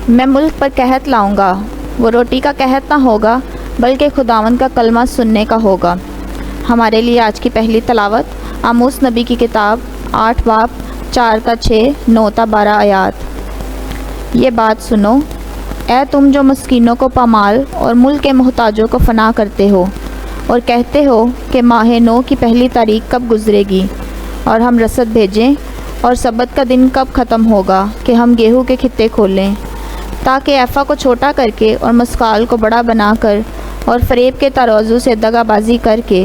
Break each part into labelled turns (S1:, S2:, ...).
S1: میں ملک پر قحط لاؤں گا، وہ روٹی کا قحط نہ ہوگا بلکہ خداوند کا کلمہ سننے کا ہوگا۔ ہمارے لیے آج کی پہلی تلاوت آموس نبی کی کتاب 8 باب 4-6 9-12 آیات۔ یہ بات سنو، اے تم جو مسکینوں کو پامال اور ملک کے محتاجوں کو فنا کرتے ہو اور کہتے ہو کہ ماہ نو کی پہلی تاریخ کب گزرے گی اور ہم رسد بھیجیں، اور سبت کا دن کب ختم ہوگا کہ ہم گیہوں کے کھتے کھولیں، تاکہ ایفا کو چھوٹا کر کے اور مسکال کو بڑا بنا کر اور فریب کے ترازو سے دغا بازی کر کے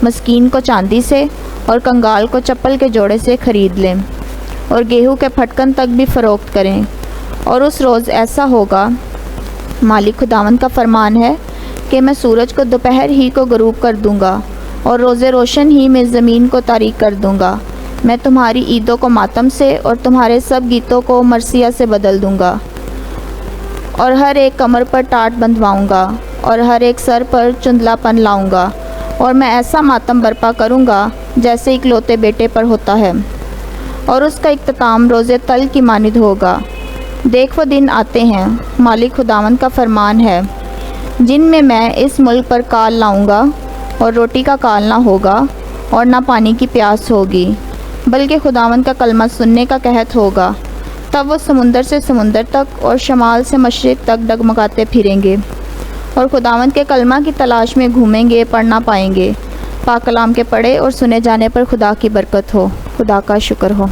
S1: مسکین کو چاندی سے اور کنگال کو چپل کے جوڑے سے خرید لیں اور گیہوں کے پھٹکن تک بھی فروخت کریں۔ اور اس روز ایسا ہوگا، مالک خداوند کا فرمان ہے کہ میں سورج کو دوپہر ہی کو غروب کر دوں گا اور روز روشن ہی میں زمین کو تاریک کر دوں گا۔ میں تمہاری عیدوں کو ماتم سے اور تمہارے سب گیتوں کو مرثیہ سے بدل دوں گا، اور ہر ایک کمر پر ٹاٹ بندھواؤں گا اور ہر ایک سر پر چندلا پن لاؤں گا، اور میں ایسا ماتم برپا کروں گا جیسے اکلوتے بیٹے پر ہوتا ہے، اور اس کا اختتام روز تل کی مانند ہوگا۔ دیکھ وہ دن آتے ہیں، مالک خداوند کا فرمان ہے، جن میں اس ملک پر کال لاؤں گا اور روٹی کا کال نہ ہوگا اور نہ پانی کی پیاس ہوگی، بلکہ خداوند کا کلمہ سننے کا قحط ہوگا۔ تب وہ سمندر سے سمندر تک اور شمال سے مشرق تک ڈگمگاتے پھریں گے اور خداوند کے کلمہ کی تلاش میں گھومیں گے، پڑھ نہ پائیں گے۔ پاک کلام کے پڑھے اور سنے جانے پر خدا کی برکت ہو۔ خدا کا شکر ہو۔